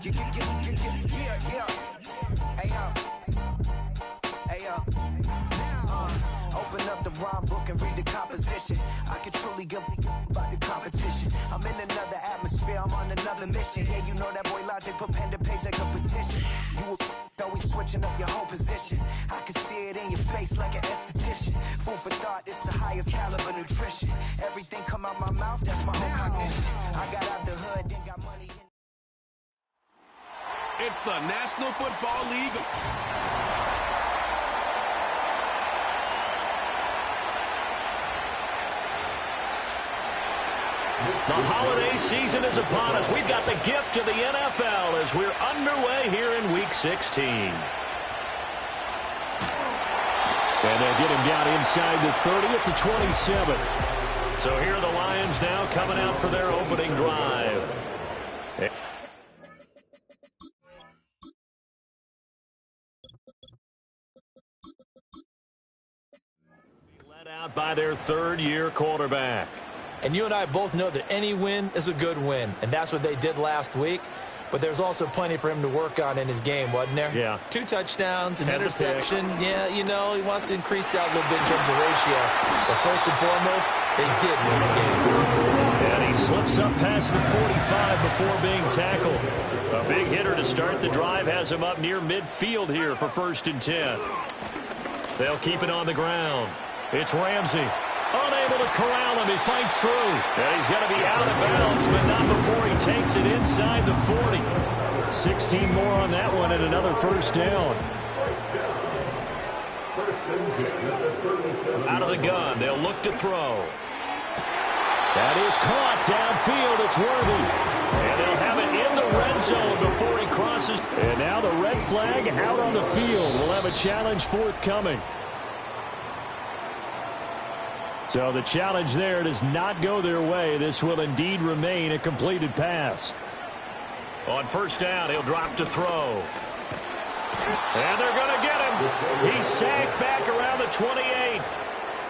Yeah. Hey, yo. Open up the rhyme book and read the composition. I can truly give about the competition. I'm in another atmosphere, I'm on another mission. Yeah, you know that boy Logic put pen to page like a petition. You always switching up your whole position. I can see it in your face like an esthetician. Food for thought, it's the highest caliber nutrition. Everything come out my mouth, that's my own cognition. I got out the hood, then got money. It's the National Football League. The holiday season is upon us. We've got the gift of the NFL as we're underway here in Week 16. And they'll get him down inside the 30 at the 27. So here are the Lions now coming out for their opening drive. Led out by their third-year quarterback. And you and I both know that any win is a good win, and that's what they did last week. But there's also plenty for him to work on in his game, wasn't there? Yeah. 2 touchdowns, an interception. Yeah, you know, he wants to increase that a little bit in terms of ratio. But first and foremost, they did win the game. And he slips up past the 45 before being tackled. A big hitter to start the drive has him up near midfield here for 1st and 10. They'll keep it on the ground. It's Ramsey. Unable to corral him. He fights through. And he's going to be out of bounds, but not before he takes it inside the 40. 16 more on that one and another first down. Out of the gun. They'll look to throw. That is caught downfield. It's Worthy. And they'll have it in the red zone before he crosses. And now the red flag out on the field. We'll have a challenge forthcoming. So the challenge there does not go their way. This will indeed remain a completed pass. On first down, he'll drop to throw. And they're going to get him. He's sacked back around the 28.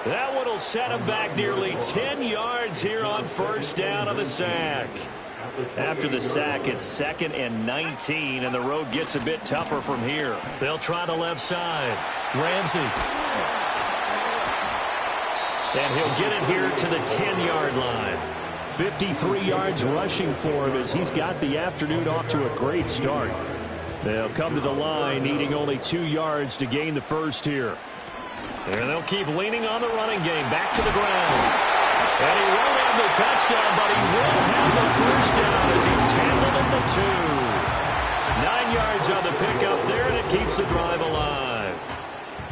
That one will set him back nearly 10 yards here on first down on the sack. After the sack, it's 2nd and 19, and the road gets a bit tougher from here. They'll try the left side. Ramsey. And he'll get it here to the 10-yard line. 53 yards rushing for him as he's got the afternoon off to a great start. They'll come to the line needing only 2 yards to gain the first here. And they'll keep leaning on the running game. Back to the ground. And he won't have the touchdown, but he will have the first down as he's tackled at the 2. 9 yards on the pickup there, and it keeps the drive alive.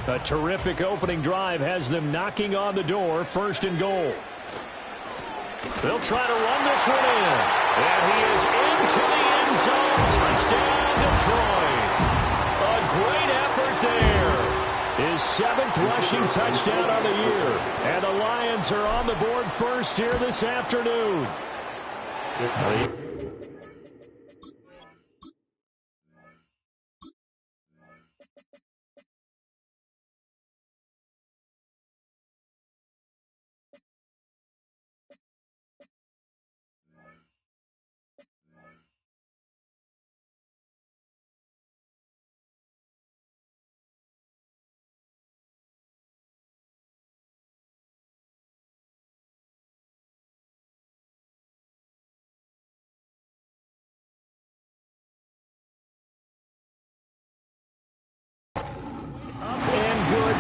A terrific opening drive has them knocking on the door. 1st and goal. They'll try to run this one in. And he is into the end zone. Touchdown, Detroit. A great effort there. His 7th rushing touchdown on the year. And the Lions are on the board first here this afternoon.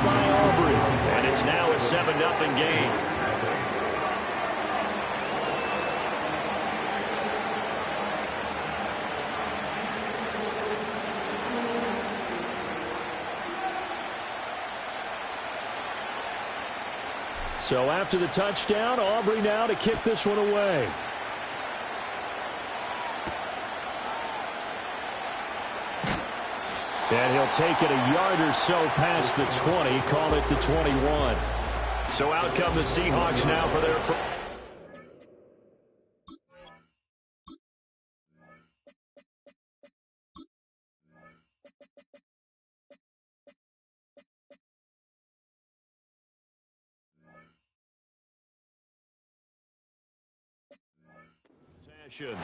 By Aubrey. And it's now a 7-0 game. So after the touchdown, Aubrey now to kick this one away. And he'll take it a yard or so past the 20, call it the 21. So out come the Seahawks now for their first. Possession.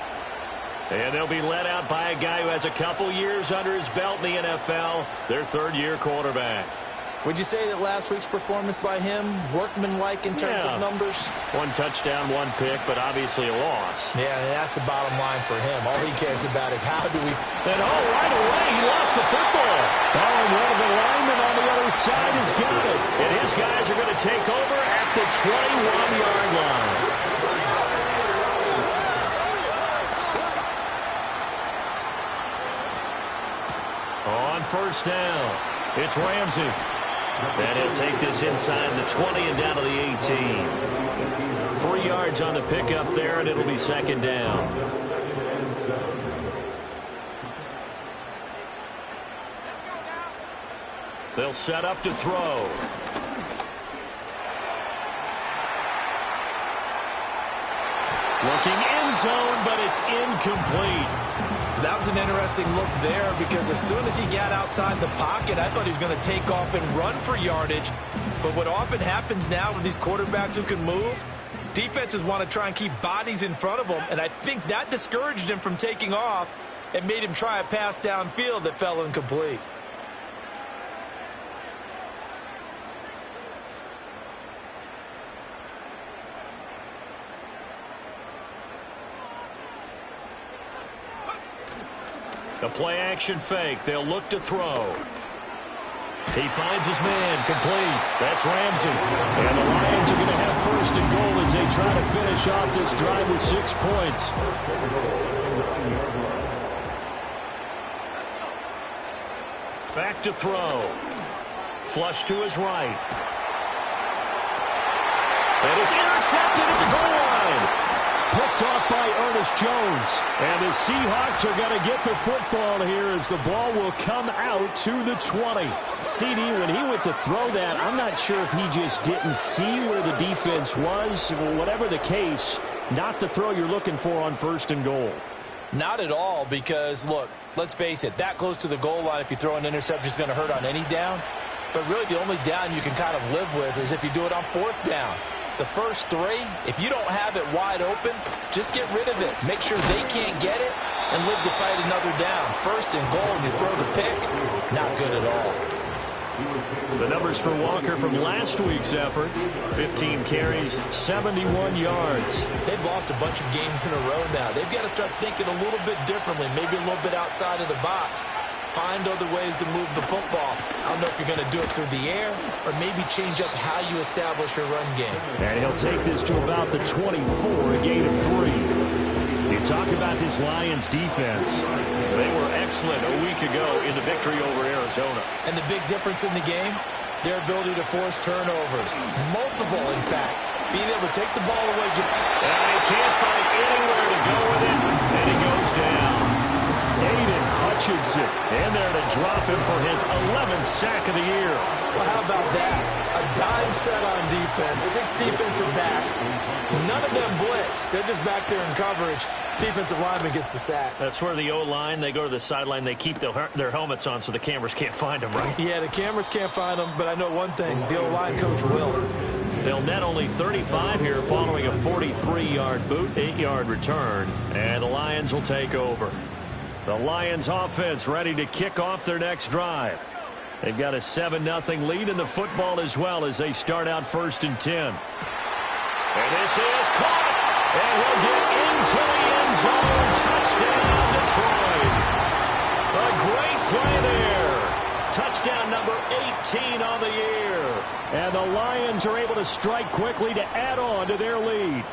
And they'll be led out by a guy who has a couple years under his belt in the NFL, their third-year quarterback. Would you say that last week's performance by him, workmanlike in terms of numbers? One touchdown, one pick, but obviously a loss. Yeah, that's the bottom line for him. All he cares about is how do we... And right away, he lost the football. And one of the linemen on the other side has got it. And his guys are going to take over at the 21-yard line. On first down, it's Ramsey. And he'll take this inside the 20 and down to the 18. 3 yards on the pickup there, and it'll be second down. They'll set up to throw. Looking end zone, but it's incomplete. That was an interesting look there because as soon as he got outside the pocket, I thought he was going to take off and run for yardage. But what often happens now with these quarterbacks who can move, defenses want to try and keep bodies in front of them, and I think that discouraged him from taking off and made him try a pass downfield that fell incomplete. A play-action fake. They'll look to throw. He finds his man. Complete. That's Ramsey. And the Lions are going to have first and goal as they try to finish off this drive with 6 points. Back to throw. Flush to his right. And it's intercepted at the goal line. Picked off by Ernest Jones. And the Seahawks are going to get the football here as the ball will come out to the 20. CD, when he went to throw that, I'm not sure if he just didn't see where the defense was. Whatever the case, not the throw you're looking for on first and goal. Not at all because, look, let's face it, that close to the goal line, if you throw an interception, is going to hurt on any down. But really the only down you can kind of live with is if you do it on fourth down. The first 3, if you don't have it wide open, just get rid of it. Make sure they can't get it and live to fight another down. First and goal, and you throw the pick, not good at all. The numbers for Walker from last week's effort, 15 carries, 71 yards. They've lost a bunch of games in a row now. They've got to start thinking a little bit differently, maybe a little bit outside of the box. Find other ways to move the football. I don't know if you're going to do it through the air or maybe change up how you establish your run game. And he'll take this to about the 24, a gain of 3. You talk about this Lions defense. They were excellent a week ago in the victory over Arizona. And the big difference in the game, their ability to force turnovers. Multiple, in fact. Being able to take the ball away. And he can't find anywhere to go with it, and he goes down. Aiden Hutchinson in there to drop him for his 11th sack of the year. Well, how about that? A dime set on defense, 6 defensive backs. None of them blitz. They're just back there in coverage. Defensive lineman gets the sack. That's where the O-line, they go to the sideline, they keep their helmets on so the cameras can't find them, right? Yeah, the cameras can't find them, but I know one thing. The O-line coach will. They'll net only 35 here following a 43-yard boot, 8-yard return. And the Lions will take over. The Lions offense ready to kick off their next drive. They've got a 7-0 lead in the football as well as they start out first and 10. And this is caught. And he'll get into the end zone. Touchdown, Detroit. A great play there. Touchdown number 18 on the year. And the Lions are able to strike quickly to add on to their lead.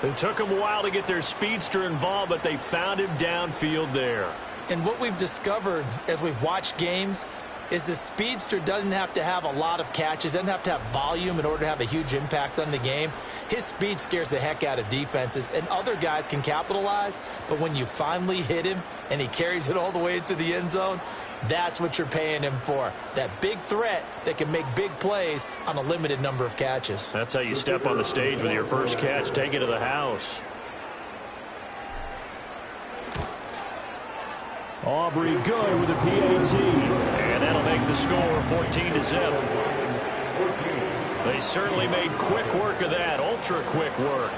It took them a while to get their speedster involved, but they found him downfield there. And what we've discovered as we've watched games is the speedster doesn't have to have a lot of catches, doesn't have to have volume in order to have a huge impact on the game. His speed scares the heck out of defenses, and other guys can capitalize, but when you finally hit him and he carries it all the way into the end zone, that's what you're paying him for. That big threat that can make big plays on a limited number of catches. That's how you step on the stage with your first catch. Take it to the house. Aubrey good with a PAT. And that'll make the score 14-0. They certainly made quick work of that. Ultra quick work.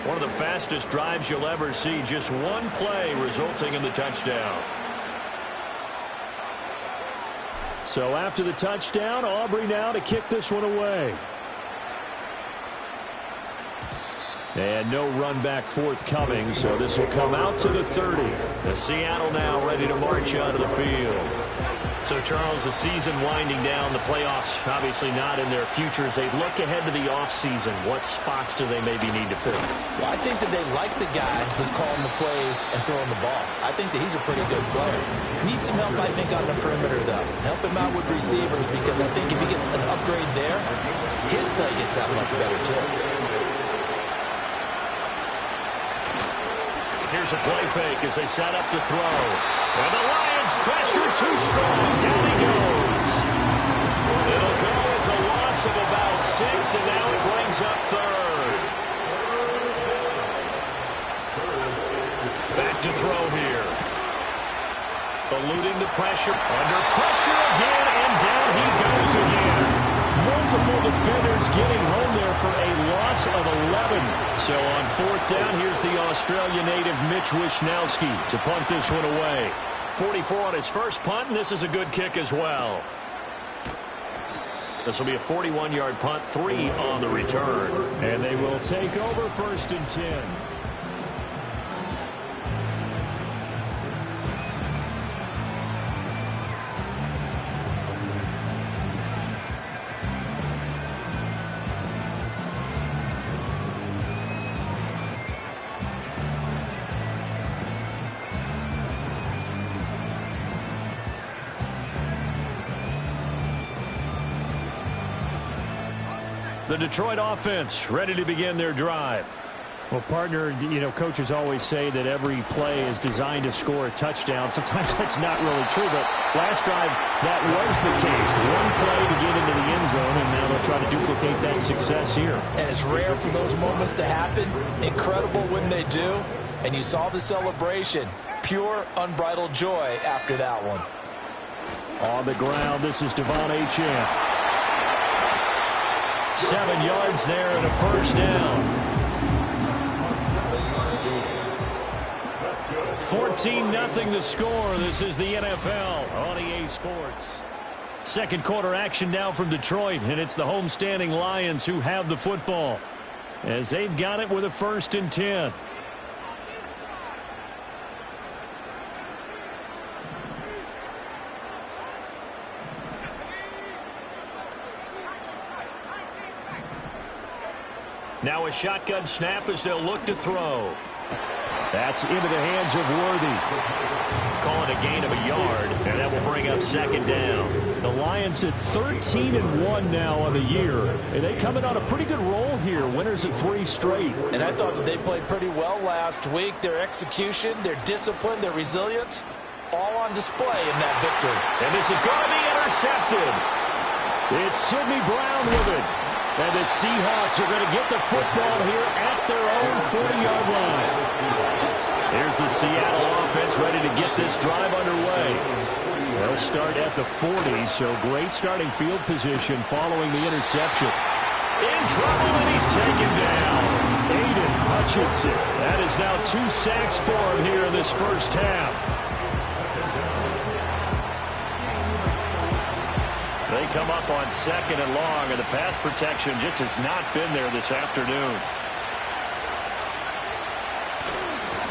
One of the fastest drives you'll ever see. Just one play resulting in the touchdown. So after the touchdown, Aubrey now to kick this one away. And no run back forthcoming, so this will come out to the 30. The Seattle now ready to march onto the field. So, Charles, the season winding down, the playoffs obviously not in their future. As they look ahead to the offseason, what spots do they maybe need to fill? Well, I think that they like the guy who's calling the plays and throwing the ball. I think that he's a pretty good player. Needs some help, I think, on the perimeter, though. Help him out with receivers, because I think if he gets an upgrade there, his play gets that much better, too. Here's a play fake as they set up to throw. And the Lions pressure too strong. Down he goes. It'll go as a loss of about 6, and now it brings up third. Back to throw here. Eluding the pressure. Under pressure again, and down he goes again. Multiple defenders getting home there for a loss of 11. So on 4th down, here's the Australia native Mitch Wishnowsky to punt this one away. 44 on his first punt, and this is a good kick as well. This will be a 41-yard punt, 3 on the return. And they will take over 1st and 10. The Detroit offense ready to begin their drive. Well, partner, you know, coaches always say that every play is designed to score a touchdown. Sometimes that's not really true, but last drive, that was the case. One play to get into the end zone, and now they'll try to duplicate that success here. And it's rare for those moments to happen. Incredible when they do. And you saw the celebration. Pure, unbridled joy after that one. On the ground, this is Devon Achane. 7 yards there and a first down. 14-0 the score. This is the NFL on EA Sports. Second quarter action now from Detroit, and it's the homestanding Lions who have the football as they've got it with a 1st and 10. Now a shotgun snap as they'll look to throw. That's into the hands of Worthy. Calling a gain of a yard, and that will bring up 2nd down. The Lions at 13-1 now on the year, and they come in on a pretty good roll here. Winners of 3 straight. And I thought that they played pretty well last week. Their execution, their discipline, their resilience, all on display in that victory. And this is going to be intercepted. It's Sidney Brown with it. And the Seahawks are going to get the football here at their own 40-yard line. Here's the Seattle offense ready to get this drive underway. They'll start at the 40, so great starting field position following the interception. In trouble, and he's taken down. Aiden Hutchinson. That is now 2 sacks for him here in this first half. They come up on 2nd and long, and the pass protection just has not been there this afternoon.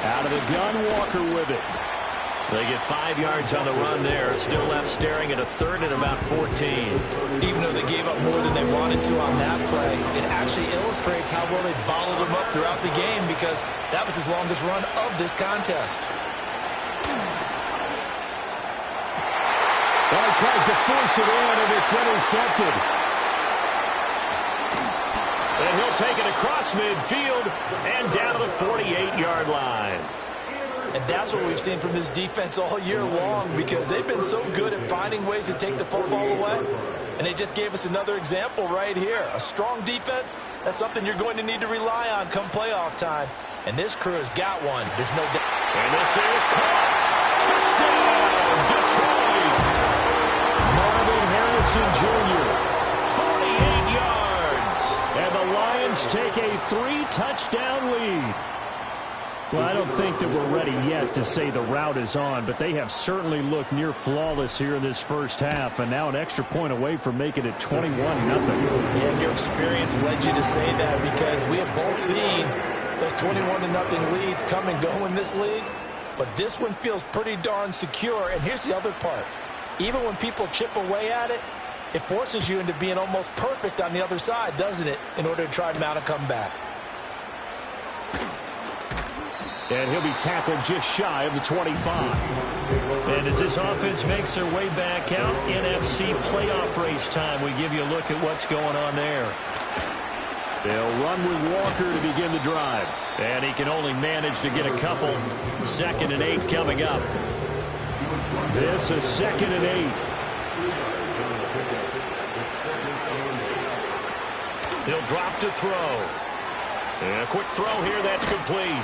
Out of the gun, Walker with it. They get 5 yards on the run there. Still left staring at a 3rd and about 14. Even though they gave up more than they wanted to on that play, it actually illustrates how well they bottled them up throughout the game, because that was his longest run of this contest. Well, he tries to force it in, and it's intercepted. And he'll take it across midfield and down to the 48-yard line. And that's what we've seen from this defense all year long, because they've been so good at finding ways to take the football away. And they just gave us another example right here. A strong defense, that's something you're going to need to rely on come playoff time. And this crew has got one. There's no doubt. And this is caught. Touchdown, Detroit. Marvin Harrison Jr., 48 yards. And the Lions Lions take a 3-touchdown lead. Well, I don't think that we're ready yet to say the route is on, but they have certainly looked near flawless here in this first half, and now an extra point away from making it 21-0. Yeah, your experience led you to say that, because we have both seen those 21-0 leads come and go in this league, but this one feels pretty darn secure. And here's the other part. Even when people chip away at it, it forces you into being almost perfect on the other side, doesn't it, in order to try and mount a comeback. And he'll be tackled just shy of the 25. And as this offense makes their way back out, NFC playoff race time, we give you a look at what's going on there. They'll run with Walker to begin the drive. And he can only manage to get a couple. 2nd and 8 coming up. This is 2nd and 8. He'll drop to throw. And a quick throw here, that's complete.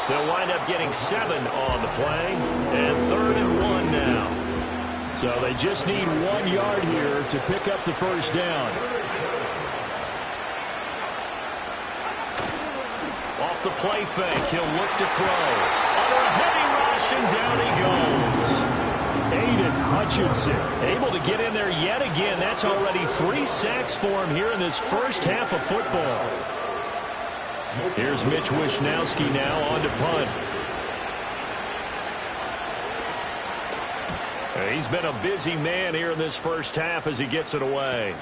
They'll wind up getting 7 on the play. And 3rd and 1 now. So they just need 1 yard here to pick up the first down. Off the play fake, he'll look to throw. Under a heavy rush, and down he goes. Aiden Hutchinson able to get in there yet again. That's already 3 sacks for him here in this first half of football. Here's Mitch Wishnowski now on to punt. He's been a busy man here in this first half as he gets it away.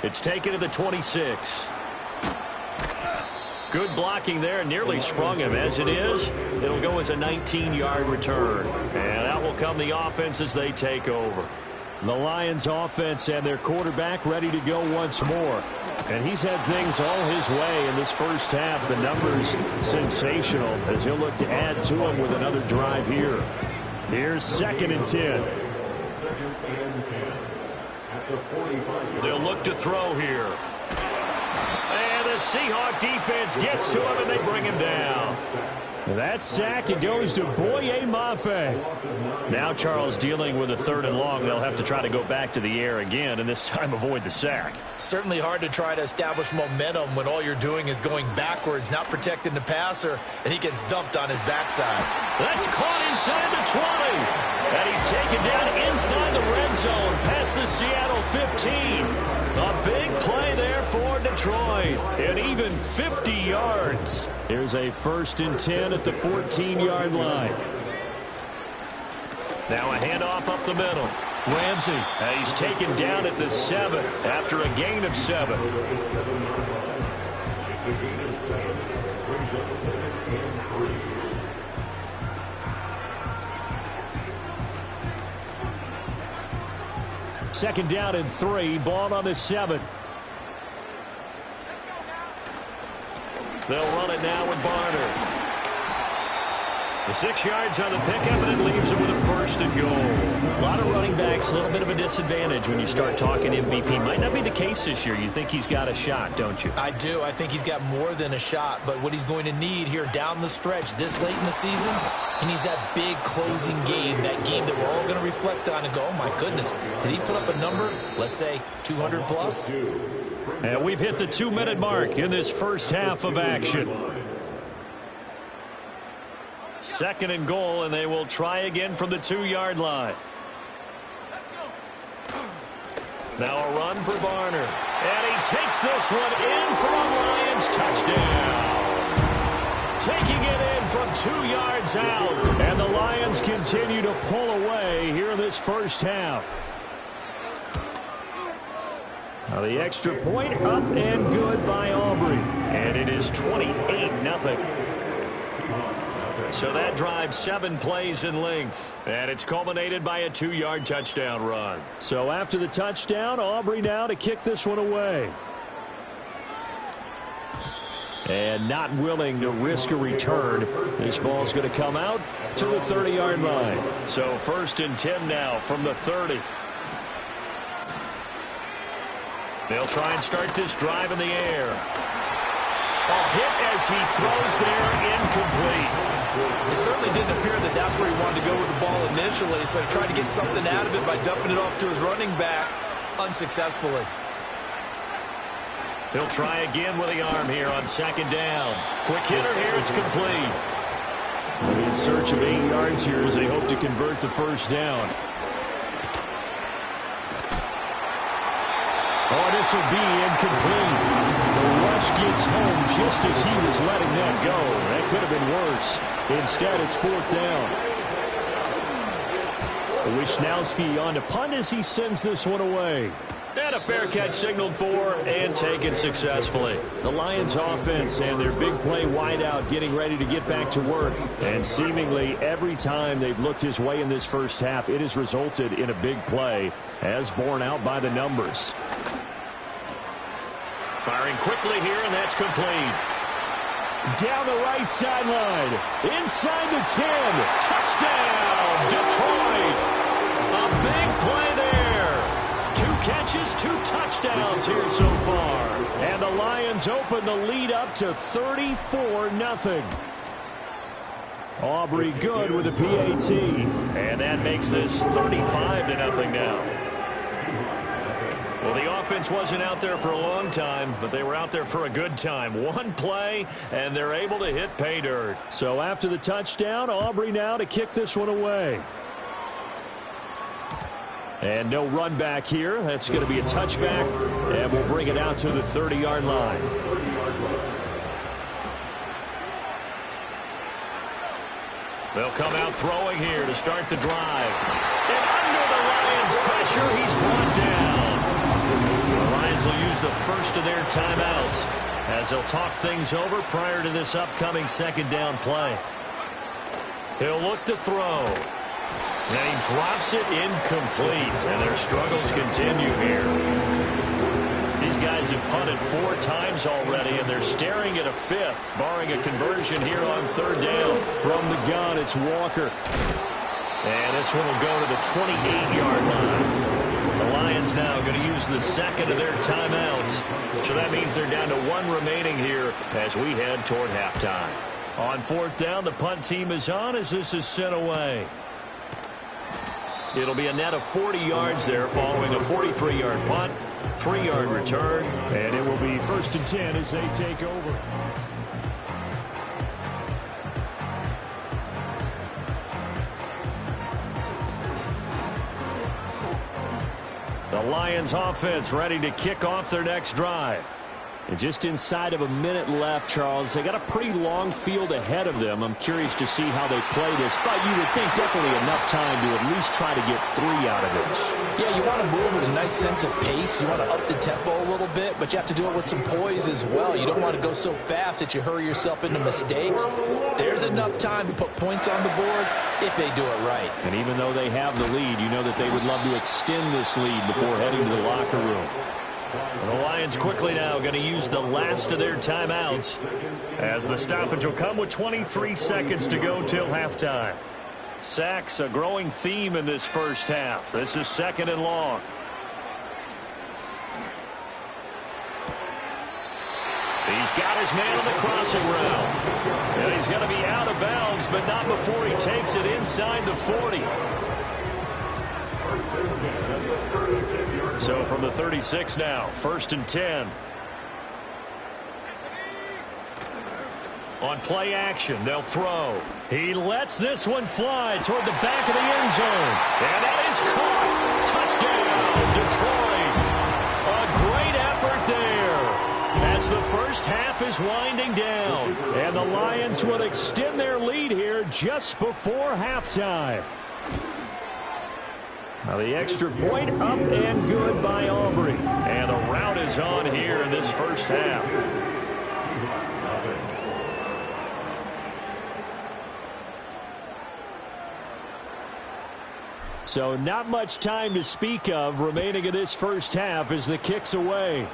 It's taken to the 26. Good blocking there, nearly sprung him. As it is, it'll go as a 19-yard return. And out will come the offense as they take over. The Lions offense and their quarterback ready to go once more. And he's had things all his way in this first half. The numbers sensational as he'll look to add to them with another drive here. Here's 2nd and 10. They'll look to throw here. And the Seahawk defense gets to him and they bring him down. That sack, it goes to Boye Mafe. Now Charles dealing with a 3rd and long. They'll have to try to go back to the air again and this time avoid the sack. Certainly hard to try to establish momentum when all you're doing is going backwards, not protecting the passer, and he gets dumped on his backside. That's caught inside the 20. And he's taken down inside the red zone past the Seattle 15. A big play there for Detroit. And even 50 yards. Here's a 1st and 10 at the 14-yard line. Now a handoff up the middle. Ramsey, he's taken down at the 7 after a gain of 7. Second down and 3, ball on the 7. They'll run it now with Barner. The 6 yards on the pickup, and it leaves him with a 1st and goal. A lot of running backs, a little bit of a disadvantage when you start talking MVP. Might not be the case this year. You think he's got a shot, don't you? I do. I think he's got more than a shot, but what he's going to need here down the stretch this late in the season, he needs that big closing game, that game that we're all going to reflect on and go, oh my goodness, did he put up a number, let's say 200 plus? And we've hit the 2-minute mark in this first half of action. 2nd and goal, and they will try again from the 2-yard line. Now a run for Barner. And he takes this one in for a Lions touchdown. Taking it in from 2 yards out. And the Lions continue to pull away here in this first half. Now the extra point up and good by Aubrey. And it is 28-0. So that drive 7 plays in length. And it's culminated by a 2-yard touchdown run. So after the touchdown, Aubrey now to kick this one away. And not willing to risk a return. This ball's going to come out to the 30-yard line. So 1st and 10 now from the 30. They'll try and start this drive in the air. A hit as he throws there, incomplete. It certainly didn't appear that that's where he wanted to go with the ball initially, so he tried to get something out of it by dumping it off to his running back unsuccessfully. He'll try again with the arm here on second down. Quick hitter here. It's complete. In search of 8 yards here as they hope to convert the first down. Oh, this will be incomplete. The rush gets home just as he was letting that go. That could have been worse. Instead, it's 4th down. Wisnowski on to punt as he sends this one away. And a fair catch signaled for and taken successfully. The Lions offense and their big play wideout getting ready to get back to work. And seemingly every time they've looked his way in this first half, it has resulted in a big play as borne out by the numbers. Firing quickly here, and that's complete. Down the right sideline. Inside the 10. Touchdown, Detroit. A big play there. 2 catches, 2 touchdowns here so far. And the Lions open the lead up to 34-0. Aubrey Good with a PAT. And that makes this 35-0 now. Well, the offense wasn't out there for a long time, but they were out there for a good time. 1 play, and they're able to hit pay dirt. So after the touchdown, Aubrey now to kick this one away. And no run back here. That's going to be a touchback, and we'll bring it out to the 30-yard line. They'll come out throwing here to start the drive. And under the Lions' pressure, he's brought down. The Lions will use the first of their timeouts as they'll talk things over prior to this upcoming second down play. He'll look to throw. And he drops it incomplete. And their struggles continue here. These guys have punted 4 times already, and they're staring at a 5th, barring a conversion here on 3rd down. From the gun, it's Walker. And this one will go to the 28-yard line. The Lions now going to use the second of their timeouts. So that means they're down to 1 remaining here as we head toward halftime. On 4th down, the punt team is on as this is sent away. It'll be a net of 40 yards there following a 43-yard punt, 3-yard return, and it will be 1st and 10 as they take over. The Lions offense ready to kick off their next drive. And just inside of a minute left, Charles, they got a pretty long field ahead of them. I'm curious to see how they play this, but you would think definitely enough time to at least try to get 3 out of this. Yeah, you want to move with a nice sense of pace. You want to up the tempo a little bit, but you have to do it with some poise as well. You don't want to go so fast that you hurry yourself into mistakes. There's enough time to put points on the board if they do it right. And even though they have the lead, you know that they would love to extend this lead before heading to the locker room. The Lions quickly now going to use the last of their timeouts as the stoppage will come with 23 seconds to go till halftime. Sacks a growing theme in this first half. This is 2nd and long. He's got his man on the crossing route. And he's going to be out of bounds, but not before he takes it inside the 40. So from the 36 now, 1st and 10. On play action, they'll throw. He lets this one fly toward the back of the end zone. And that is caught. Touchdown, Detroit. A great effort there. As the first half is winding down. And the Lions will extend their lead here just before halftime. Now the extra point up and good by Aubrey. And the route is on here in this first half. So not much time to speak of remaining in this first half as the kick's away.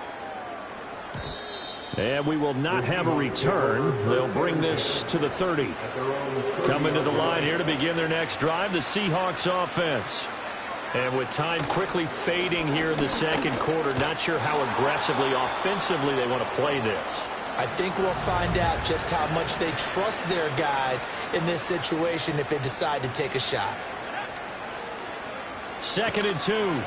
And we will not have a return. They'll bring this to the 30. Coming to the line here to begin their next drive, the Seahawks offense. And with time quickly fading here in the second quarter, not sure how aggressively, offensively they want to play this. I think we'll find out just how much they trust their guys in this situation if they decide to take a shot. 2nd and 2.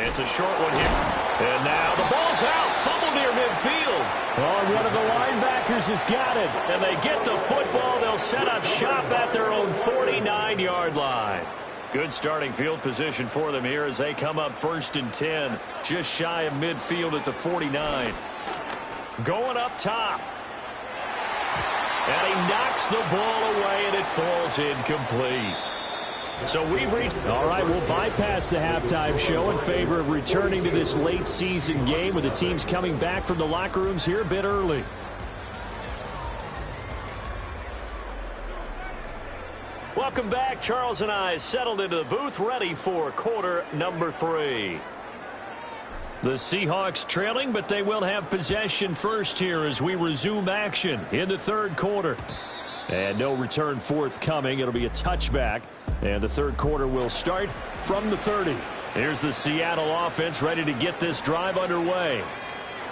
It's a short one here. And now the ball's out. Fumble near midfield. Oh, one of the linebackers has got it. And they get the football. They'll set up shop at their own 49-yard line. Good starting field position for them here as they come up 1st and 10. Just shy of midfield at the 49. Going up top. And he knocks the ball away, and it falls incomplete. So we've reached... All right, we'll bypass the halftime show in favor of returning to this late-season game with the teams coming back from the locker rooms here a bit early. Welcome back. Charles and I settled into the booth, ready for quarter number 3. The Seahawks trailing, but they will have possession first here as we resume action in the 3rd quarter. And no return forthcoming. It'll be a touchback. And the 3rd quarter will start from the 30. Here's the Seattle offense ready to get this drive underway.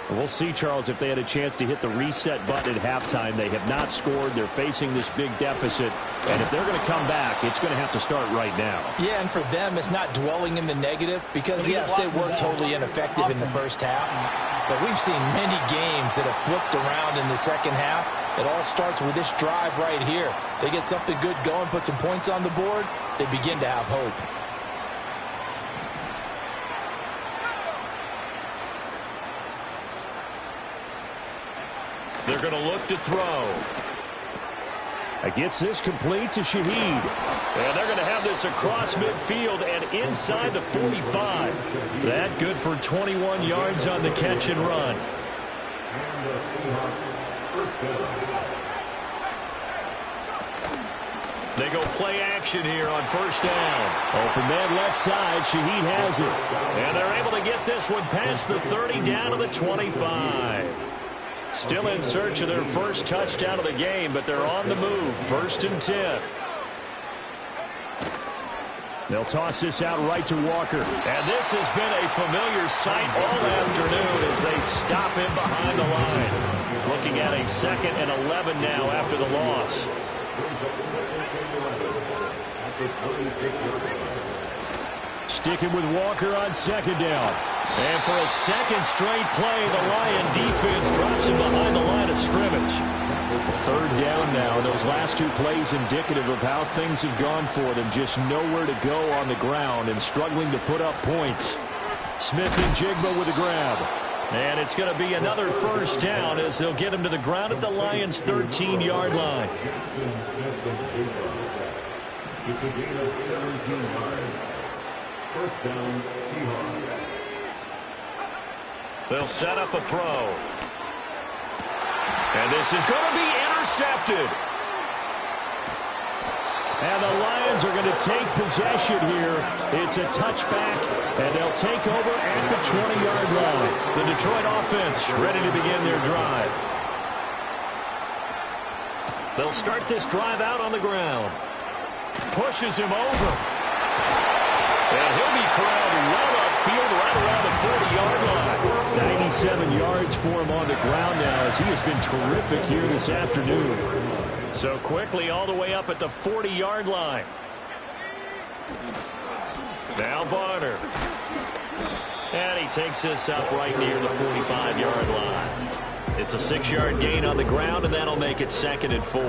We'll see, Charles, if they had a chance to hit the reset button at halftime. They have not scored. They're facing this big deficit. And if they're going to come back, it's going to have to start right now. Yeah, and for them, it's not dwelling in the negative because, yes, they were totally ineffective in the first half. But we've seen many games that have flipped around in the second half. It all starts with this drive right here. They get something good going, put some points on the board, they begin to have hope. They're going to look to throw. Gets this complete to Shaheed. And they're going to have this across midfield and inside the 45. That good for 21 yards on the catch and run. They go play action here on 1st down. Open man left side. Shaheed has it. And they're able to get this one past the 30 down to the 25. Still in search of their first touchdown of the game, but they're on the move. 1st and 10. They'll toss this out right to Walker. And this has been a familiar sight all afternoon as they stop him behind the line. Looking at a 2nd and 11 now after the loss. Sticking with Walker on 2nd down. And for a second straight play, the Lion defense drops him behind the line of scrimmage. 3rd down now. Those last 2 plays indicative of how things have gone for them. Just nowhere to go on the ground and struggling to put up points. Smith and Jigba with a grab. And it's going to be another 1st down as they'll get him to the ground at the Lions' 13-yard line. It's a gain of 17 yards. 1st down, Seahawks. They'll set up a throw. And this is going to be intercepted. And the Lions are going to take possession here. It's a touchback, and they'll take over at the 20-yard line. The Detroit offense ready to begin their drive. They'll start this drive out on the ground. Pushes him over. And he'll be corralled well upfield right around the 40-yard line. 97 yards for him on the ground now as he has been terrific here this afternoon. So quickly all the way up at the 40-yard line. Now Barner. And he takes this up right near the 45-yard line. It's a 6-yard gain on the ground, and that'll make it 2nd and 4.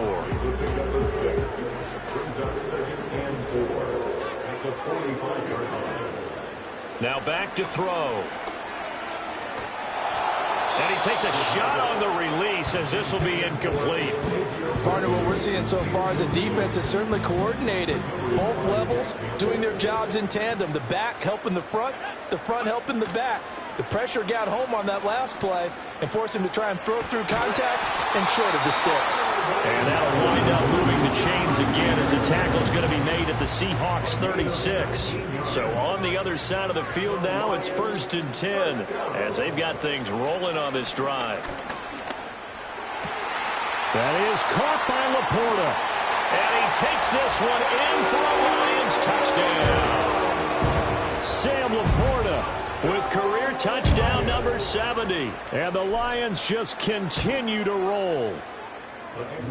Now back to throw. And he takes a shot on the release as this will be incomplete. Partner, what we're seeing so far is a defense that's certainly coordinated. Both levels doing their jobs in tandem. The back helping the front helping the back. The pressure got home on that last play and forced him to try and throw through contact and short of the sticks. And that'll wind up moving the chains again as a tackle is going to be made at the Seahawks 36. So on the other side of the field now, it's 1st and 10 as they've got things rolling on this drive. That is caught by Laporta. And he takes this one in for a Lions touchdown. Sam Laporta with career touchdown number 70. And the Lions just continue to roll.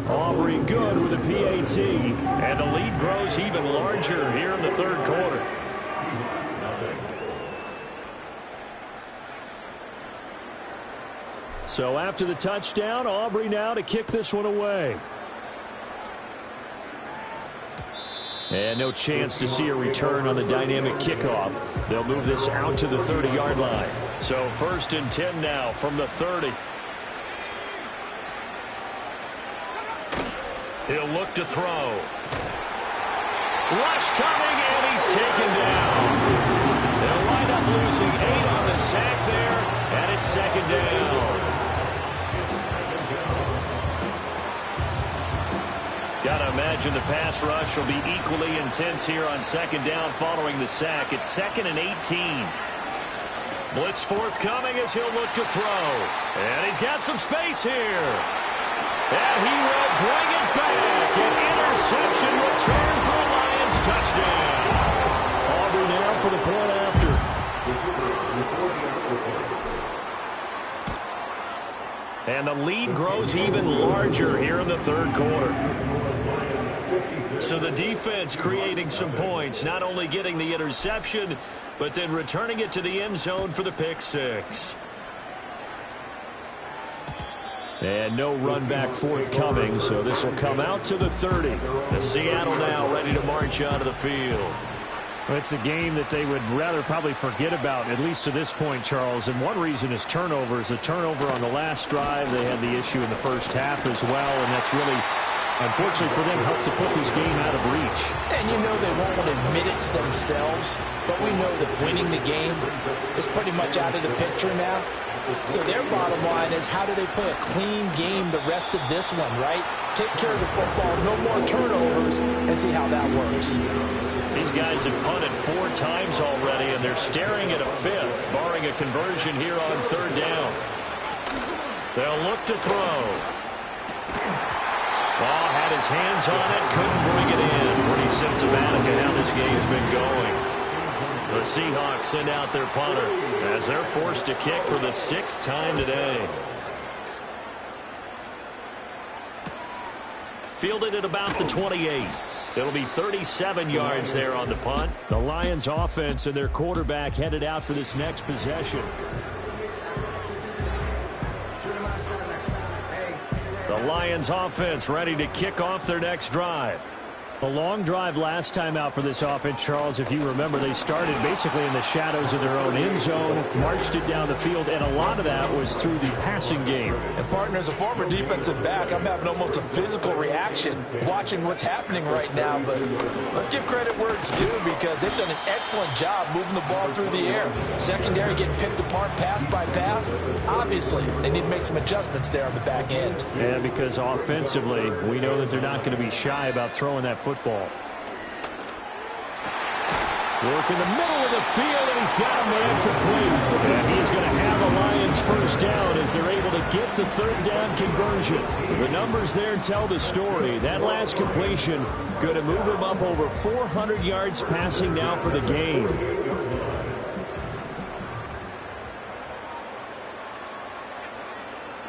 Aubrey good with a PAT. And the lead grows even larger here in the 3rd quarter. So after the touchdown, Aubrey now to kick this one away. And no chance to see a return on the dynamic kickoff. They'll move this out to the 30-yard line. So 1st and 10 now from the 30. He'll look to throw. Rush coming, and he's taken down. They'll wind up losing 8 on the sack there, and it's 2nd down. Got to imagine the pass rush will be equally intense here on 2nd down following the sack. It's 2nd and 18. Blitz forthcoming as he'll look to throw. And he's got some space here. And he will bring it back. An interception return for a Lions touchdown. Aubrey now for the point after. And the lead grows even larger here in the 3rd quarter. So the defense creating some points, not only getting the interception, but then returning it to the end zone for the pick 6. And no run back forthcoming, so this will come out to the 30. The Seattle now ready to march onto the field. It's a game that they would rather probably forget about, at least to this point, Charles. And one reason is turnovers. A turnover on the last drive. They had the issue in the first half as well, and that's really, unfortunately for them, helped to put this game out of reach. And you know they won't admit it to themselves, but we know that winning the game is pretty much out of the picture now. So their bottom line is, how do they play a clean game the rest of this one, right? Take care of the football, no more turnovers, and see how that works. These guys have punted 4 times already, and they're staring at a 5th, barring a conversion here on 3rd down. They'll look to throw. Ball had his hands on it, couldn't bring it in. Pretty symptomatic of how this game's been going. The Seahawks send out their punter as they're forced to kick for the 6th time today. Fielded at about the 28. It'll be 37 yards there on the punt. The Lions offense and their quarterback headed out for this next possession. The Lions offense ready to kick off their next drive. A long drive last time out for this offense, Charles. If you remember, they started basically in the shadows of their own end zone, marched it down the field, and a lot of that was through the passing game. And partner, as a former defensive back, I'm having almost a physical reaction watching what's happening right now. But let's give credit where it's due, because they've done an excellent job moving the ball through the air. Secondary getting picked apart pass by pass. Obviously, they need to make some adjustments there on the back end. Yeah, because offensively, we know that they're not going to be shy about throwing that football. Work in the middle of the field, and he's got a man complete. And he's going to have a Lions first down as they're able to get the 3rd down conversion. The numbers there tell the story. That last completion going to move him up over 400 yards passing now for the game.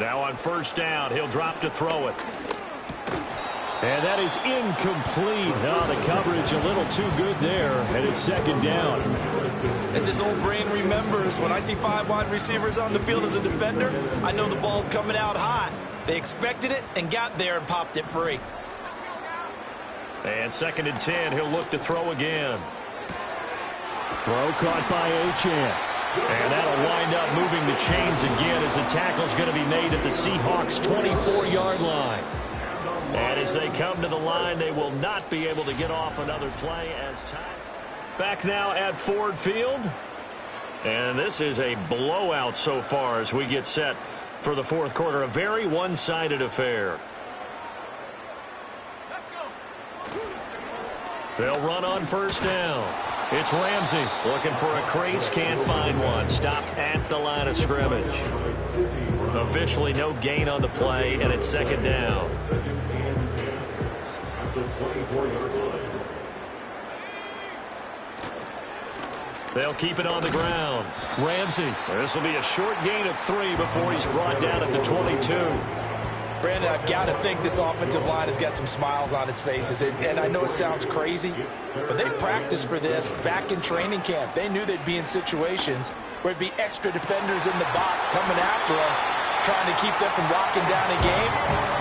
Now on 1st down, he'll drop to throw it. And that is incomplete. Oh, the coverage a little too good there, and it's 2nd down. As this old brain remembers, when I see 5 wide receivers on the field as a defender, I know the ball's coming out hot. They expected it and got there and popped it free. And 2nd and 10, he'll look to throw again. Throw caught by Achane. And that'll wind up moving the chains again as the tackle's going to be made at the Seahawks' 24-yard line. And as they come to the line, they will not be able to get off another play as time. Back now at Ford Field. And this is a blowout so far as we get set for the 4th quarter. A very one-sided affair. They'll run on 1st down. It's Ramsey looking for a crease, can't find one. Stopped at the line of scrimmage. Officially no gain on the play, and it's 2nd down. They'll keep it on the ground. Ramsey. This will be a short gain of 3 before he's brought down at the 22. Brandon, I've got to think this offensive line has got some smiles on its faces. And I know it sounds crazy, but they practiced for this back in training camp. They knew they'd be in situations where it'd be extra defenders in the box coming after them. trying to keep them from locking down a game.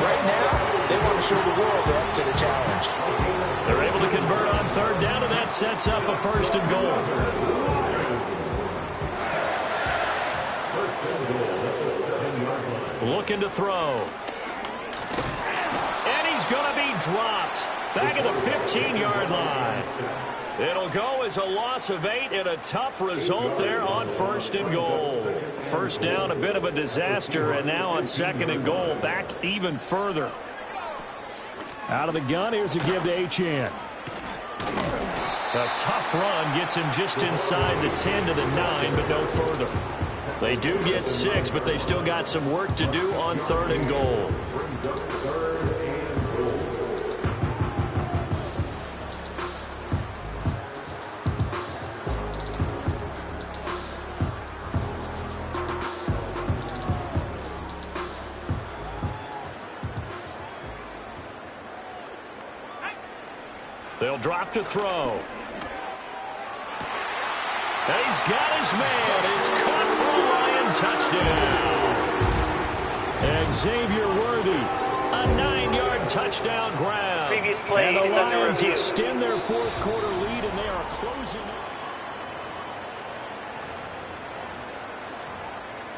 Right now, they want to show the world they're up to the challenge. They're able to convert on third down, and that sets up a first and goal. Looking to throw. And he's going to be dropped. Back at the 15-yard line. It'll go as a loss of 8 and a tough result there on first and goal. First down, a bit of a disaster, and now on second and goal, back even further. Out of the gun, here's a give to Achane. A tough run gets him just inside the 10 to the 9, but no further. They do get 6, but they still got some work to do on third and goal. They'll drop to throw. And he's got his man. It's caught for a Lion touchdown. And Xavier Worthy. A 9-yard touchdown grab. Previous play And the is under Lions review. extend their fourth quarter lead, and they are closing up.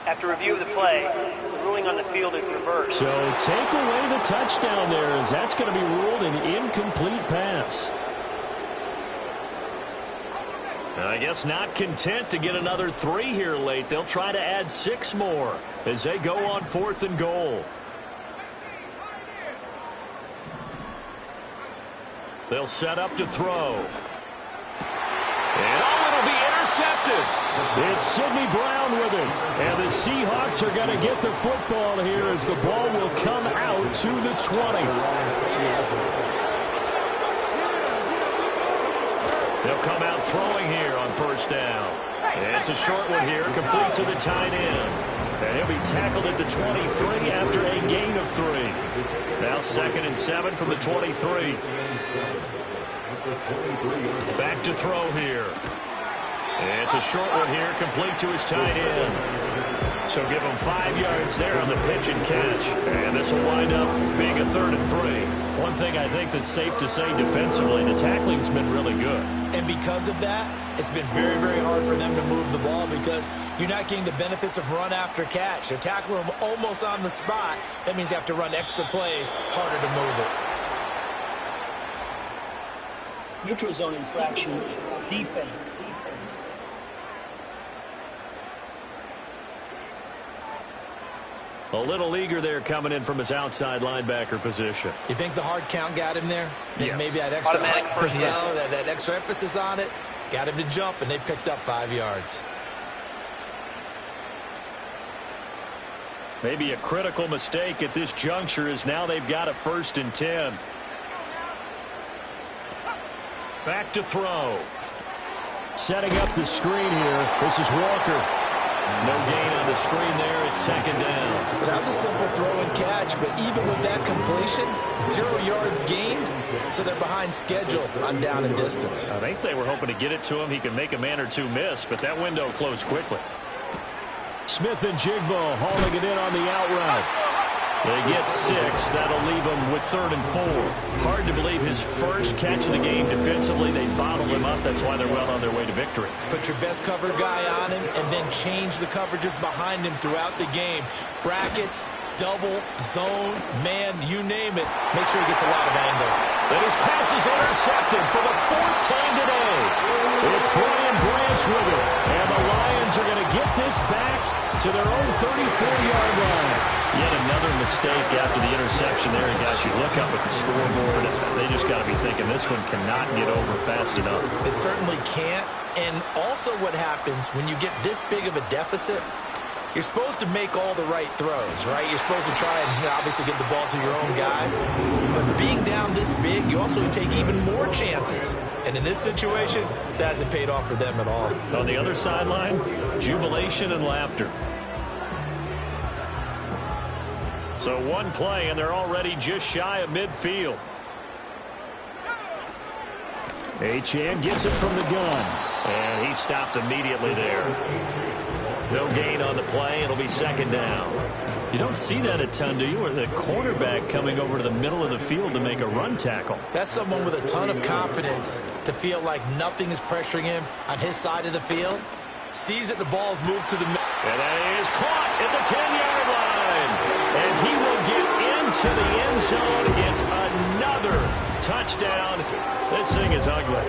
After review of the play, the ruling on the field is reversed. So take away the touchdown there, as that's going to be ruled an incomplete pass. I guess not content to get another 3 here late. They'll try to add 6 more as they go on fourth and goal. They'll set up to throw. And it'll be intercepted. It's Sidney Brown with it. And the Seahawks are going to get the football here as the ball will come out to the 20. They'll come out throwing here on first down. And it's a short one here, complete to the tight end. And he'll be tackled at the 23 after a gain of 3. Now 2nd and 7 from the 23. Back to throw here. And it's a short one here, complete to his tight end. So give him 5 yards there on the pitch and catch. And this will wind up being a 3rd and 3. One thing I think that's safe to say defensively, the tackling's been really good. And because of that, it's been very, very hard for them to move the ball because you're not getting the benefits of run after catch. They're tackling them almost on the spot. That means you have to run extra plays, harder to move it. Neutral zone infraction, defense. A little eager there coming in from his outside linebacker position. You think the hard count got him there? Yes. Maybe that extra Automatic first down. that extra emphasis on it got him to jump, and they picked up 5 yards. Maybe a critical mistake at this juncture is now they've got a 1st and 10. Back to throw. Setting up the screen here. This is Walker. No gain on the screen there. It's 2nd down. Well, that was a simple throw and catch, but even with that completion, 0 yards gained, so they're behind schedule on down and distance. I think they were hoping to get it to him. He could make a man or 2 miss, but that window closed quickly. Smith and Jigbo hauling it in on the out route. They get 6. That'll leave him with 3rd and 4. Hard to believe his first catch of the game defensively. They bottled him up. That's why they're well on their way to victory. Put your best cover guy on him and then change the coverages behind him throughout the game. Brackets, double, zone, man, you name it. Make sure he gets a lot of angles. And his pass is intercepted for the 4th time today. It's Brian Branch with it. And the Lions are going to get this back to their own 34-yard line. Yet another mistake after the interception there. And guys, you look up at the scoreboard, and they just got to be thinking this one cannot get over fast enough. It certainly can't. And also what happens when you get this big of a deficit, you're supposed to make all the right throws, right? You're supposed to try and obviously get the ball to your own guys. But being down this big, you also take even more chances. And in this situation, that hasn't paid off for them at all. On the other sideline, jubilation and laughter. So one play, and they're already just shy of midfield. Achane gets it from the gun. And he stopped immediately there. No gain on the play. It'll be second down. You don't see that a ton, do you? Or the cornerback coming over to the middle of the field to make a run tackle. That's someone with a ton of confidence to feel like nothing is pressuring him on his side of the field. Sees that the ball's moved to the middle. And that is caught at the 10-yard line. And he will get into the end zone. It's another touchdown. This thing is ugly.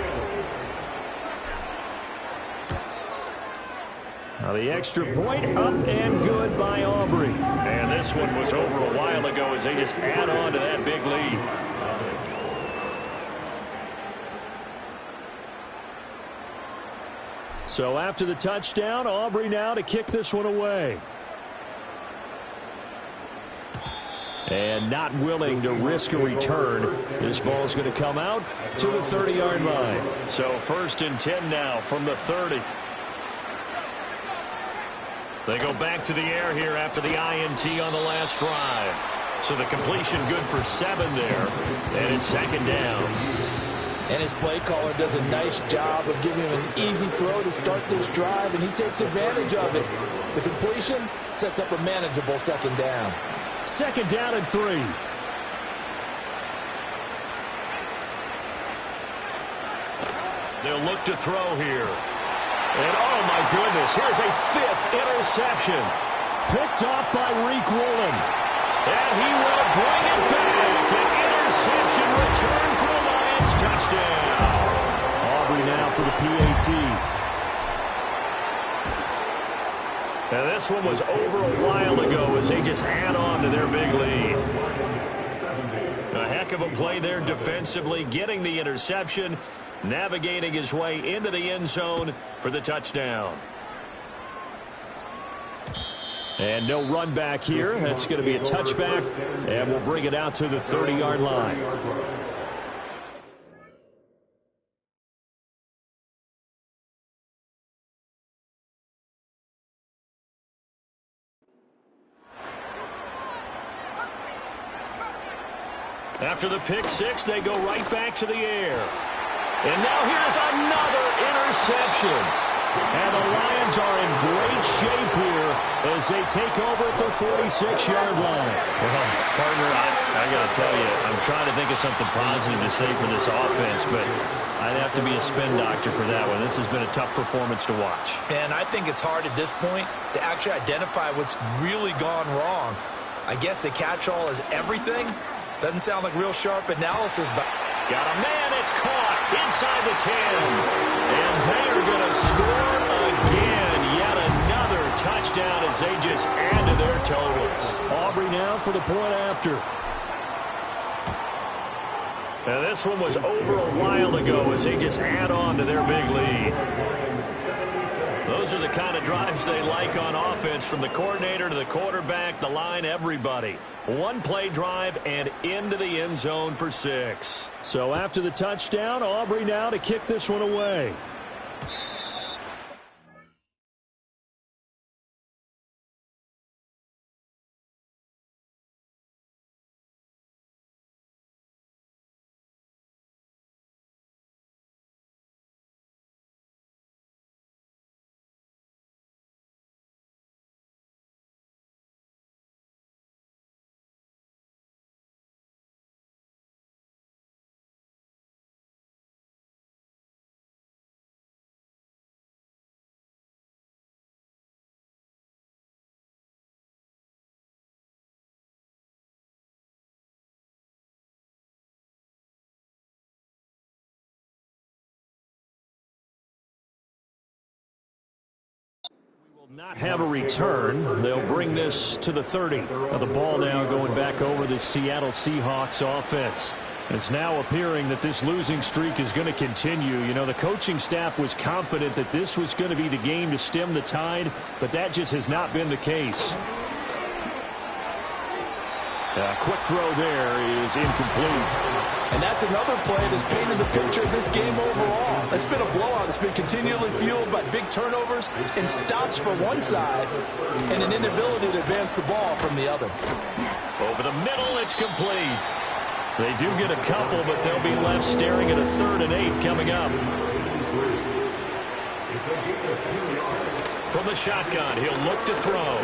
Now the extra point up and good by Aubrey. And this one was over a while ago as they just add on to that big lead. So after the touchdown, Aubrey now to kick this one away. And not willing to risk a return. This ball is going to come out to the 30-yard line. So 1st and 10 now from the 30. They go back to the air here after the INT on the last drive. So the completion good for 7 there. And it's second down. And his play caller does a nice job of giving him an easy throw to start this drive, and he takes advantage of it. The completion sets up a manageable second down. Second down and 3. They'll look to throw here. And, oh, my goodness, here's a 5th interception. Picked off by Reek Woolen. And he will bring it back. An interception return for the Lions. Touchdown. Aubrey now for the PAT. And this one was over a while ago as they just add on to their big lead. A heck of a play there defensively, getting the interception, navigating his way into the end zone for the touchdown. And no run back here. That's going to be a touchback, and we'll bring it out to the 30-yard line. After the pick six, they go right back to the air. And now here's another interception. And the Lions are in great shape here as they take over at the 46-yard line. Well, partner, I got to tell you, I'm trying to think of something positive to say for this offense, but I'd have to be a spin doctor for that one. This has been a tough performance to watch. And I think it's hard at this point to actually identify what's really gone wrong. I guess the catch-all is everything. Doesn't sound like real sharp analysis, but... Got a man, it's caught inside the 10. And they are going to score again. Yet another touchdown as they just add to their totals. Aubrey now for the point after. And this one was over a while ago as they just add on to their big lead. Those are the kind of drives they like on offense, from the coordinator to the quarterback, the line, everybody. One-play drive and into the end zone for 6. So after the touchdown, Aubrey now to kick this one away. Not have a return. They'll bring this to the 30. Now the ball now going back over the Seattle Seahawks offense. It's now appearing that this losing streak is going to continue. You know, the coaching staff was confident that this was going to be the game to stem the tide, but that just has not been the case. A quick throw there is incomplete. And that's another play that's painted the picture of this game overall. It's been a blowout. It's been continually fueled by big turnovers and stops for one side and an inability to advance the ball from the other. Over the middle, it's complete. They do get a couple, but they'll be left staring at a 3rd and 8 coming up. From the shotgun, he'll look to throw.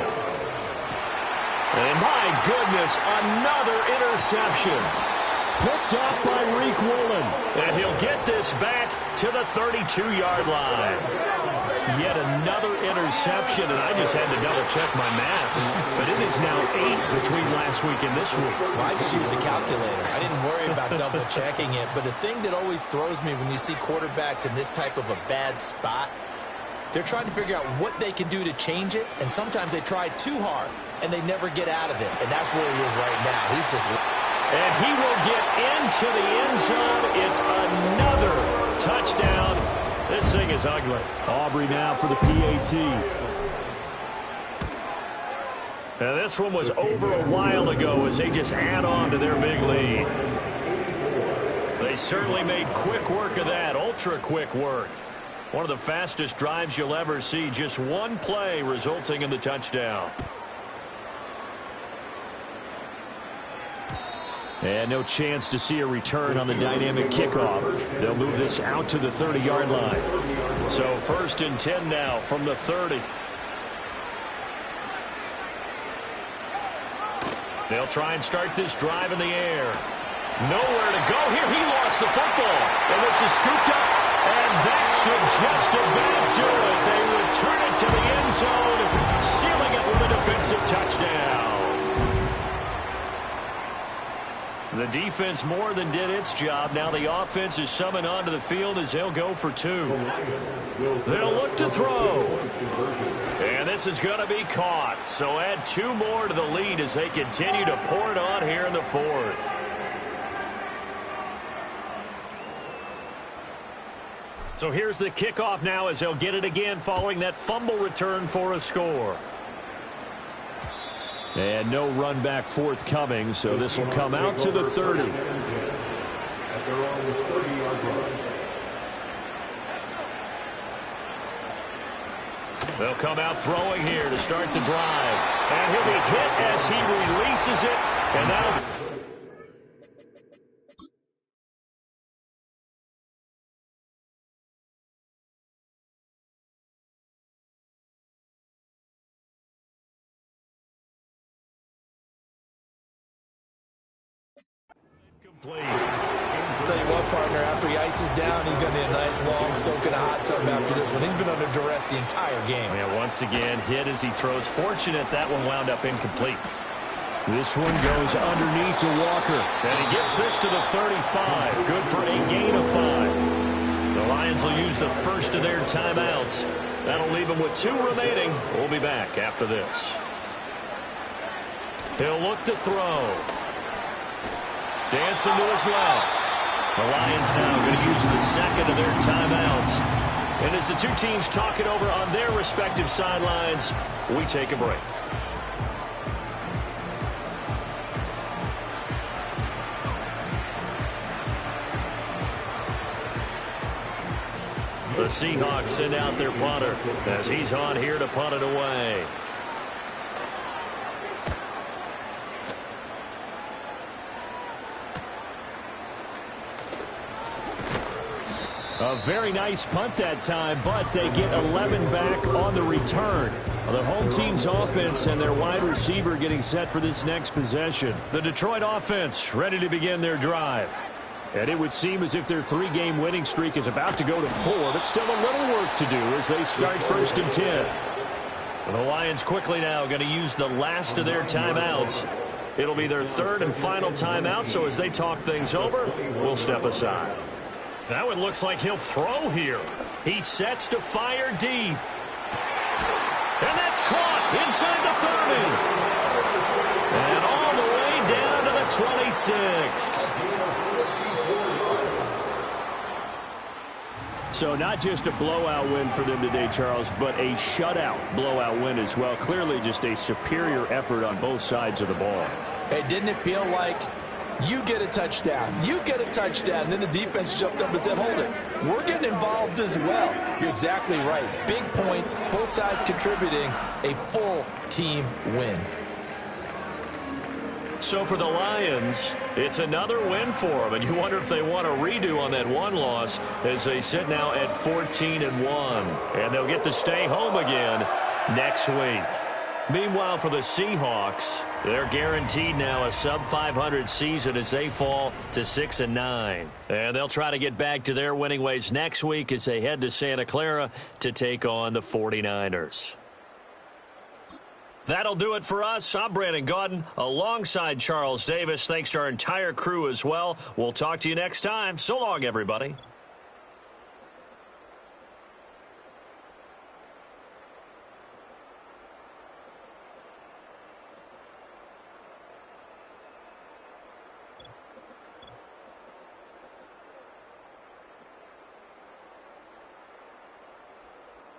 And my goodness, another interception. Picked up by Reek Woolen. And he'll get this back to the 32-yard line. Yet another interception, and I just had to double-check my math. But it is now 8 between last week and this week. Well, I just used a calculator. I didn't worry about double-checking it. But the thing that always throws me when you see quarterbacks in this type of a bad spot, they're trying to figure out what they can do to change it, and sometimes they try too hard, and they never get out of it. And that's where he is right now. He's just... And he will get into the end zone. It's another touchdown. This thing is ugly. Aubrey now for the PAT. Now this one was over a while ago as they just add on to their big lead. They certainly made quick work of that, ultra quick work. One of the fastest drives you'll ever see, just one play resulting in the touchdown. And no chance to see a return on the dynamic kickoff. They'll move this out to the 30-yard line. So 1st and 10 now from the 30. They'll try and start this drive in the air. Nowhere to go here. He lost the football. And this is scooped up. And that should just about do it. They return it to the end zone, sealing it with a defensive touchdown. The defense more than did its job. Now the offense is summoned onto the field as they'll go for 2. They'll look to throw. And this is going to be caught. So add 2 more to the lead as they continue to pour it on here in the 4th. So here's the kickoff now as they'll get it again following that fumble return for a score. And no run back forthcoming, so this will come out to the 30. They'll come out throwing here to start the drive. And he'll be hit as he releases it. And that'll... Tell you what, partner, after he ices down, he's going to be a nice long soak in a hot tub after this one. He's been under duress the entire game. Yeah, once again, hit as he throws. Fortunate that one wound up incomplete. This one goes underneath to Walker. And he gets this to the 35. Good for a gain of 5. The Lions will use the first of their timeouts. That'll leave them with 2 remaining. We'll be back after this. He'll look to throw. Dancing to his left. The Lions now going to use the second of their timeouts. And as the 2 teams talk it over on their respective sidelines, we take a break. The Seahawks send out their punter as he's on here to punt it away. A very nice punt that time, but they get 11 back on the return. The home team's offense and their wide receiver getting set for this next possession. The Detroit offense ready to begin their drive. And it would seem as if their 3-game winning streak is about to go to 4, but still a little work to do as they start 1st and 10. The Lions quickly now going to use the last of their timeouts. It'll be their 3rd and final timeout, so as they talk things over, we'll step aside. Now it looks like he'll throw here. He sets to fire deep. And that's caught inside the 30. And all the way down to the 26. So not just a blowout win for them today, Charles, but a shutout blowout win as well. Clearly just a superior effort on both sides of the ball. Hey, didn't it feel like you get a touchdown, you get a touchdown, and then the defense jumped up and said, hold it, we're getting involved as well. You're exactly right. Big points, both sides contributing, a full team win. So for the Lions, it's another win for them, and you wonder if they want a redo on that one loss as they sit now at 14-1. And they'll get to stay home again next week. Meanwhile, for the Seahawks, they're guaranteed now a sub-500 season as they fall to 6-9. And they'll try to get back to their winning ways next week as they head to Santa Clara to take on the 49ers. That'll do it for us. I'm Brandon Gaudin alongside Charles Davis. Thanks to our entire crew as well. We'll talk to you next time. So long, everybody.